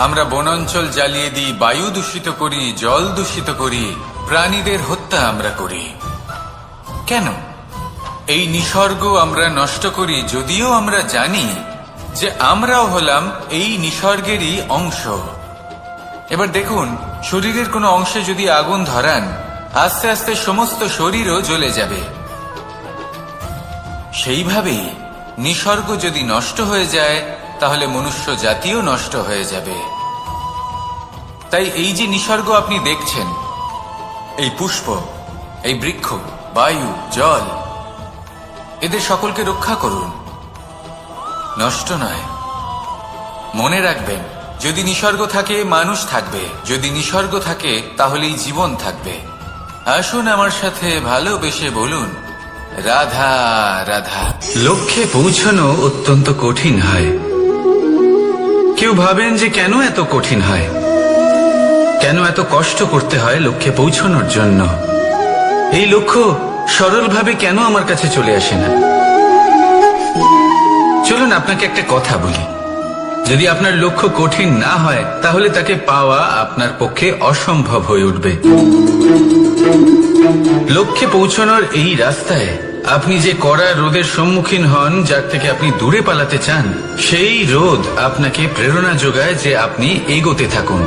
আমরা বনাঞ্চল জ্বালিয়ে দিই, বায়ু দূষিত করি, জল দূষিত করি, প্রাণীদের হত্যা আমরা করি। কেন? এই নিসর্গ আমরা নষ্ট করি, যদিও আমরা জানি যে আমরাও হলাম এই নিসর্গেরই অংশ। এবার দেখুন, শরীরের কোনো অংশে যদি আগুন ধরান, আস্তে আস্তে সমস্ত শরীরও জ্বলে যাবে। সেইভাবেই নিসর্গ যদি নষ্ট হয়ে যায়, তাহলে মনুষ্য জাতিও নষ্ট হয়ে যাবে। তাই এই যে নিসর্গ আপনি দেখছেন, এই পুষ্প, এই বৃক্ষ, বায়ু, জল, এদের সকলকে রক্ষা করুন, নষ্ট নয়। মনে রাখবেন, যদি নিসর্গ থাকে মানুষ থাকবে, যদি নিসর্গ থাকে তাহলেই জীবন থাকবে। আসুন আমার সাথে ভালোবেসে বলুন, রাধা রাধা। লক্ষ্যে পৌঁছানো অত্যন্ত কঠিন হয়। কেউ ভাবেন যে কেন এত কঠিন হয়, কেন এত কষ্ট করতে হয় লক্ষ্যে পৌঁছানোর জন্য। এই লক্ষ্য সরলভাবে কেন আমার কাছে চলে আসে না? চলুন আপনাকে একটা কথা বলি, যদি আপনার লক্ষ্য কঠিন না হয় তাহলে তাকে পাওয়া আপনার পক্ষে অসম্ভব হয়ে উঠবে। লক্ষ্যে পৌঁছানোর এই রাস্তায় আপনি যে কড়া রোদের সম্মুখীন হন, যার থেকে আপনি দূরে পালাতে চান, সেই রোদ আপনাকে প্রেরণা যোগায় যে আপনি এগোতে থাকুন।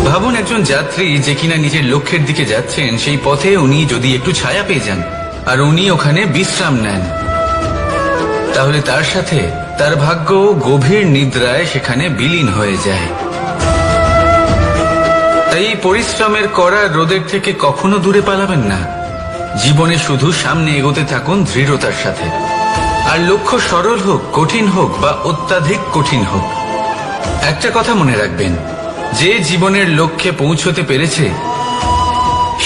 ভাবুন, একজন যাত্রী যে কিনা নিজের লক্ষ্যের দিকে যাচ্ছেন, সেই পথে উনি যদি একটু ছায়া পেয়ে যান আর উনি ওখানে বিশ্রাম নেন, তাহলে তার সাথে তার ভাগ্য গভীর নিদ্রায় সেখানে বিলীন হয়ে যায়। তাই পরিশ্রমের করা রোদের থেকে কখনো দূরে পালাবেন না। জীবনে শুধু সামনে এগোতে থাকুন দৃঢ়তার সাথে। আর লক্ষ্য সরল হোক, কঠিন হোক বা অত্যাধিক কঠিন হোক, একটা কথা মনে রাখবেন, যে জীবনের লক্ষ্যে পৌঁছতে পেরেছে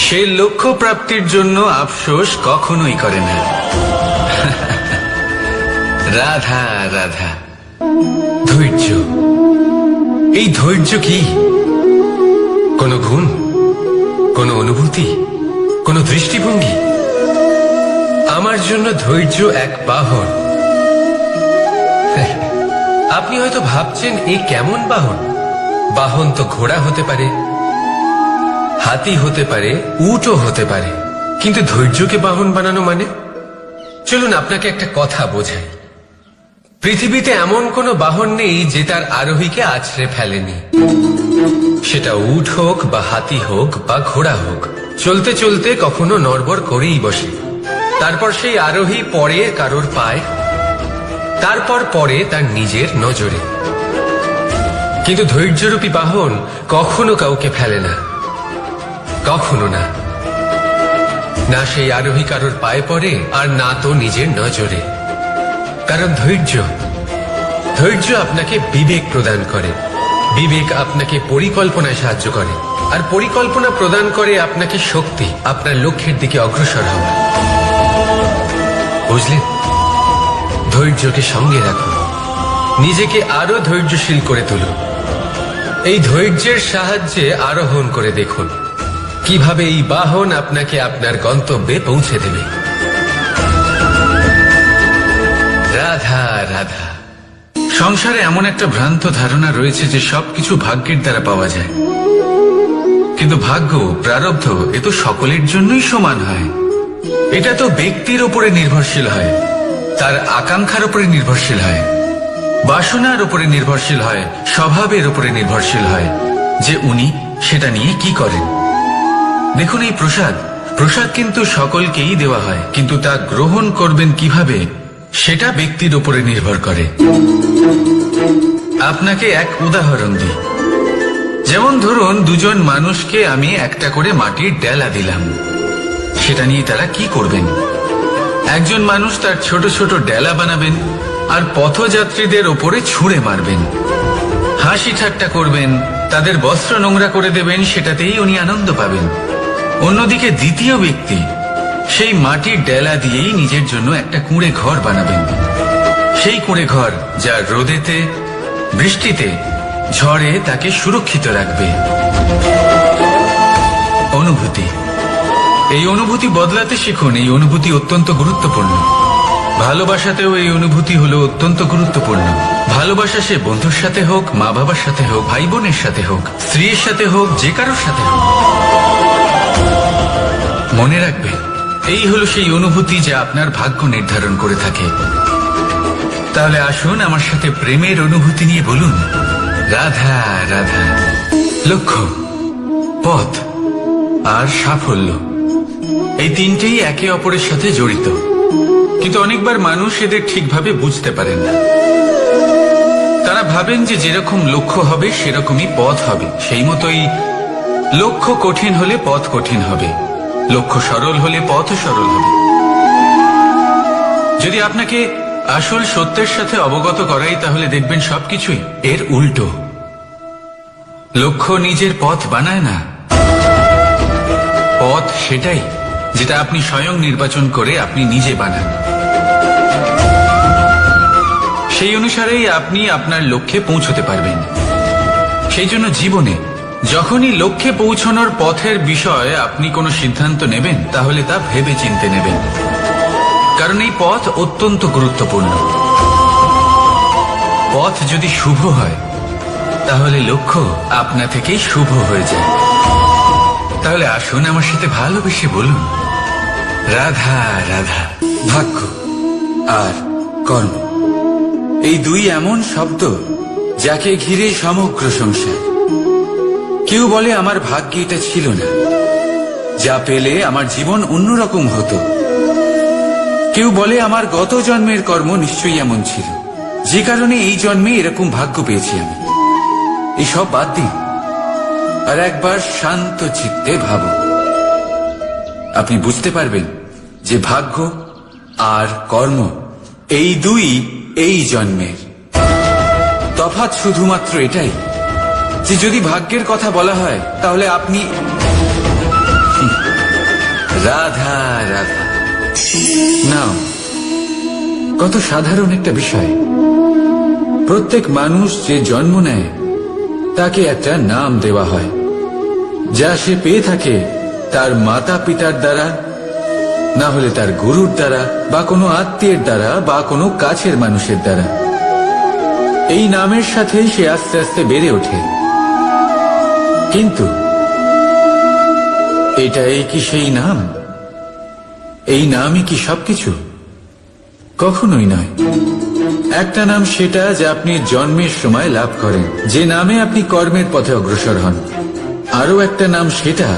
সে লক্ষ্য প্রাপ্তির জন্য আফসোস কখনোই করে না। রাধা রাধা। ধৈর্য, এই ধৈর্য কি কোনো গুণ, কোনো অনুভূতি, কোনো দৃষ্টিভঙ্গি? আমার জন্য ধৈর্য এক বাহন। আপনি হয়তো ভাবছেন, এই কেমন বাহন? বাহন তো ঘোড়া হতে পারে, হাতি হতে পারে, উটও হতে পারে, কিন্তু ধৈর্যকে বাহন বানানো মানে? চলুন আপনাকে একটা কথা বোঝাই। পৃথিবীতে এমন কোনো বাহন নেই যে তার আরোহীকে আছড়ে ফেলেনি। সেটা উট হোক বা হাতি হোক বা ঘোড়া হোক, চলতে চলতে কখনো নড়বড় করেই বসে। তারপর সেই আরোহী পড়ে কারোর পায়, তারপর পড়ে তার নিজের নজরে। কিন্তু ধৈর্যরূপী বাহন কখনো কাউকে ফেলে না, কখনো না। না সেই আরোহী কারোর পায়ে পড়ে, আর না তো নিজের নজরে। কারণ ধৈর্য আপনাকে বিবেক প্রদান করে, বিবেক আপনাকে পরিকল্পনায় সাহায্য করে, আর পরিকল্পনা প্রদান করে আপনাকে শক্তি, আপনার লক্ষ্যের দিকে অগ্রসর হওয়া। বুঝলেন? ধৈর্যকে সঙ্গে রাখুন, নিজেকে আরো ধৈর্যশীল করে তুলুন। এই ধৈর্যের সাহায্যে আরোহণ করে দেখুন কিভাবে এই বাহন আপনাকে আপনার গন্তব্যে পৌঁছে দেবে। রাধা রাধা। সংসারে এমন একটা ভ্রান্ত ধারণা রয়েছে যে সবকিছু ভাগ্যের দ্বারা পাওয়া যায়, কিন্তু ভাগ্য, প্রারব্ধ, এ তো সকলের জন্যই সমান হয়। এটা তো ব্যক্তির উপরে নির্ভরশীল হয়, তার আকাঙ্ক্ষার উপরে নির্ভরশীল হয়, বাসনার উপরে নির্ভরশীল হয়, স্বভাবের উপরে নির্ভরশীল হয় যে উনি সেটা নিয়ে কি করেন। দেখুন, এই প্রসাদ কিন্তু সকলকেই দেওয়া হয়, কিন্তু তা গ্রহণ করবেন কিভাবে সেটা ব্যক্তির উপরে নির্ভর করে। আপনাকে এক উদাহরণ দিই। যেমন ধরুন, দুজন মানুষকে আমি একটা করে মাটির ডেলা দিলাম, সেটা নিয়ে তারা কি করবেন? একজন মানুষ তার ছোট ছোট ডেলা বানাবেন আর পথযাত্রীদের ওপরে ছুঁড়ে মারবেন। হাসি ঠাট্টা করবেন, তাদের বস্ত্র নোংরা করে দেবেন, সেটাতেই উনি আনন্দ পাবেন। অন্যদিকে দ্বিতীয় ব্যক্তি সেই মাটির ডেলা দিয়েই নিজের জন্য একটা কুঁড়ে ঘর বানাবেন। সেই কুঁড়ে ঘর যা রোদেতে, বৃষ্টিতে, ঝড়ে তাকে সুরক্ষিত রাখবে। অনুভূতি, এই অনুভূতি বদলাতে শিখুন। এই অনুভূতি অত্যন্ত গুরুত্বপূর্ণ। ভালোবাসাতেও এই অনুভূতি হলো অত্যন্ত গুরুত্বপূর্ণ। ভালোবাসা সে বন্ধুর সাথে হোক, মা বাবার সাথে হোক, ভাই বোনের সাথে হোক, স্ত্রীর সাথে হোক, যে কারোর সাথে হোক, মনে রাখবেন এই হলো সেই অনুভূতি যা আপনার ভাগ্য নির্ধারণ করে থাকে। তাহলে আসুন আমার সাথে প্রেমের অনুভূতি নিয়ে বলুন, রাধা রাধা। লক্ষ্য, পথ আর সাফল্য, এই তিনটেই একে অপরের সাথে জড়িত, কিন্তু অনেকবার মানুষ এদের ঠিকভাবে বুঝতে পারেন না। তারা ভাবেন যে যেরকম লক্ষ্য হবে সেরকমই পথ হবে, সেই মতোই লক্ষ্য কঠিন হলে পথ কঠিন হবে, লক্ষ্য সরল হলে পথও সরল হবে। যদি আপনাকে আসল সত্যের সাথে অবগত করাই, তাহলে দেখবেন সবকিছুই এর উল্টো। লক্ষ্য নিজের পথ বানায় না, পথ সেটাই যেটা আপনি স্বয়ং নির্বাচন করে আপনি নিজে বানান। সেই অনুসারেই আপনি আপনার লক্ষ্যে পৌঁছতে পারবেন। সেই জন্য জীবনে যখনই লক্ষ্যে পৌঁছানোর পথের বিষয়ে আপনি কোনো সিদ্ধান্ত নেবেন, তাহলে তা ভেবে চিন্তে নেবেন, কারণ এই পথ অত্যন্ত গুরুত্বপূর্ণ। পথ যদি শুভ হয়, তাহলে লক্ষ্য আপনা থেকেই শুভ হয়ে যায়। তাহলে আসুন আমার সাথে ভালোবেসে বলুন, রাধা রাধা। ভাগ্য আর কর্ম, এই দুই এমন শব্দ যাকে ঘিরে সমগ্র সংসার। কেউ বলে আমার ভাগ্যে এটা ছিল না, যা পেলে আমার জীবন অন্যরকম হতো। কেউ বলে আমার গত জন্মের কর্ম নিশ্চয়ই এমন ছিল, যে কারণে এই জন্মে এরকম ভাগ্য পেয়েছি আমি। এসব বাদ দিন আর একবার শান্ত চিত্তে ভাবুন। আপনি বুঝতে পারবেন যে ভাগ্য আর কর্ম এই দুই এই জন্মের। তফাৎ শুধুমাত্র এটাই যে যদি ভাগ্যের কথা বলা হয়, তাহলে আপনি রাধা রাধা নাম। কত সাধারণ একটা বিষয়। প্রত্যেক মানুষ যে জন্ম নেয় তাকে একটা নাম দেওয়া হয়, যা সে পেয়ে থাকে তার মাতা পিতার দ্বারা, না হলে তার গুরুর দ্বারা, বা কোনো আত্মীয়ের দ্বারা, বা কোনো কাছের মানুষের দ্বারা। এই নামের সাথে সে আস্তে আস্তে বেড়ে ওঠে। কিন্তু এটাই কি সেই নাম? এই নামই কি সবকিছু? কখনোই নয়। একটা নাম সেটা যা আপনি জন্মের সময় লাভ করেন, যে নামে আপনি কর্মের পথে অগ্রসর হন। আরো একটা নাম সেটা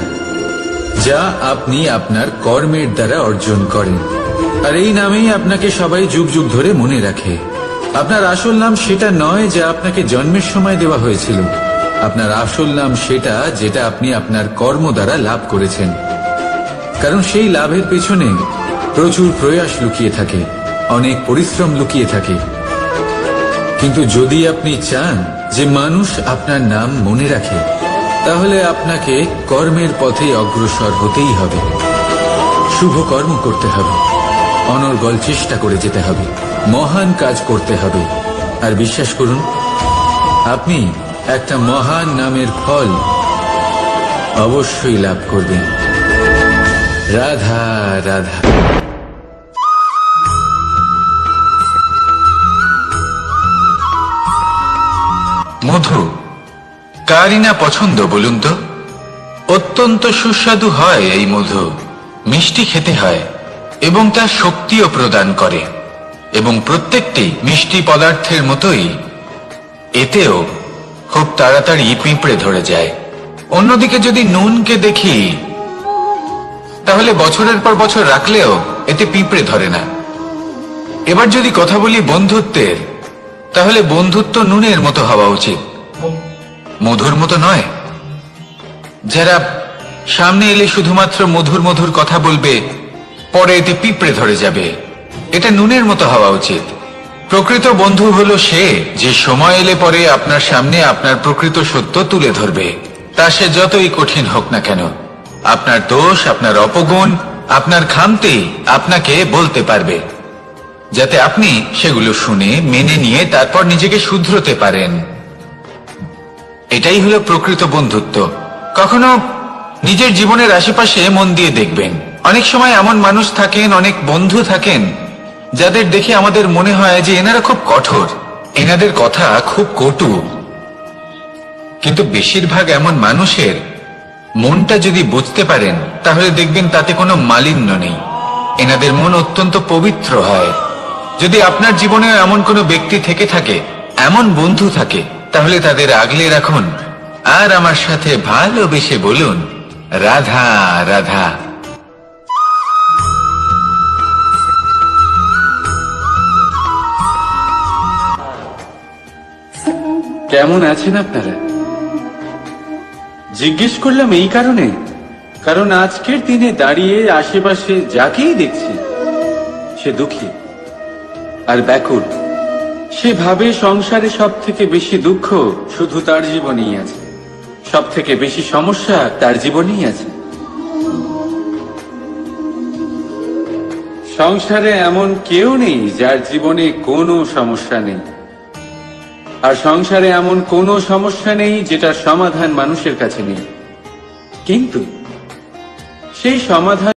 যা আপনি আপনার কর্মের দ্বারা অর্জন করেন, আর এই নামেই আপনাকে সবাই যুগ যুগ ধরে মনে রাখে। আপনার আসল নাম সেটা নয় যা আপনাকে জন্মের সময় দেওয়া হয়েছিল। আপনার আসল নাম সেটা যেটা আপনি আপনার কর্ম দ্বারা লাভ করেছেন, কারণ সেই লাভের পেছনে প্রচুর প্রয়াস লুকিয়ে থাকে, অনেক পরিশ্রম লুকিয়ে থাকে। কিন্তু যদি আপনি চান যে মানুষ আপনার নাম মনে রাখে, তাহলে আপনাকে কর্মের পথে অগ্রসর হতেই হবে। শুভ কর্ম করতে হবে, অনর্গল চেষ্টা করে যেতে হবে, মহান কাজ করতে হবে। আর বিশ্বাস করুন, আপনি একটা মহান নামের ফল অবশ্যই লাভ করবেন। রাধা রাধা। মধু কারই না পছন্দ বলুন তো? অত্যন্ত সুস্বাদু হয় এই মধু, মিষ্টি খেতে হয় এবং তা শক্তিও প্রদান করে, এবং প্রত্যেকটি মিষ্টি পদার্থের মতোই এতেও খুব তাড়াতাড়ি পিঁপড়ে ধরে যায়। অন্যদিকে যদি নুনকে দেখি, তাহলে বছরের পর বছর রাখলেও এতে পিঁপড়ে ধরে না। এবার যদি কথা বলি বন্ধুত্বের, তাহলে বন্ধুত্ব নুনের মতো হওয়া উচিত, মধুর মতো নয়। যারা সামনে এলে শুধুমাত্র মধুর মধুর কথা বলবে, পরে এতে পিঁপড়ে ধরে যাবে। এটা নুনের মতো হওয়া উচিত, প্রকৃত বন্ধু হলো সে যে সময় এলে পরে আপনার সামনে আপনার প্রকৃত সত্য তুলে ধরবে, তা সে যতই কঠিন হোক না কেন। আপনার দোষ, আপনার অপগুণ, আপনার খামতি আপনাকে বলতে পারবে, যাতে আপনি সেগুলো শুনে মেনে নিয়ে তারপর নিজেকে শুধরোতে পারেন। এটাই হলো প্রকৃত বন্ধুত্ব। কখনো নিজের জীবনের আশেপাশে মন দিয়ে দেখবেন, অনেক সময় এমন মানুষ থাকেন, অনেক বন্ধু থাকেন যাদের দেখে আমাদের মনে হয় যে এনারা খুব কঠোর, এনাদের কথা খুব কটু। কিন্তু বেশিরভাগ এমন মানুষের মনটা যদি বুঝতে পারেন তাহলে দেখবেন তাতে কোনো মালিন্য নেই, এনাদের মন অত্যন্ত পবিত্র হয়। যদি আপনার জীবনেও এমন কোনো ব্যক্তি থেকে থাকে, এমন বন্ধু থাকে, তাহলে তাদের আগলে রাখুন আর আমার সাথে ভালোবেসে বলুন, রাধা রাধা। কেমন আছেন আপনারা? জিজ্ঞেস করলাম এই কারণে, কারণ আজকের দিনে দাঁড়িয়ে আশেপাশে যাকেই দেখছি সে দুঃখী আর ব্যাকুল। সে ভাবে সংসারে সব থেকে বেশি দুঃখ শুধু তার জীবনেই আছে, সব থেকে বেশি সমস্যা তার জীবনেই আছে। সংসারে এমন কেউ নেই যার জীবনে কোনো সমস্যা নেই, আর সংসারে এমন কোনো সমস্যা নেই যেটার সমাধান মানুষের কাছে নেই। কিন্তু সেই সমাধান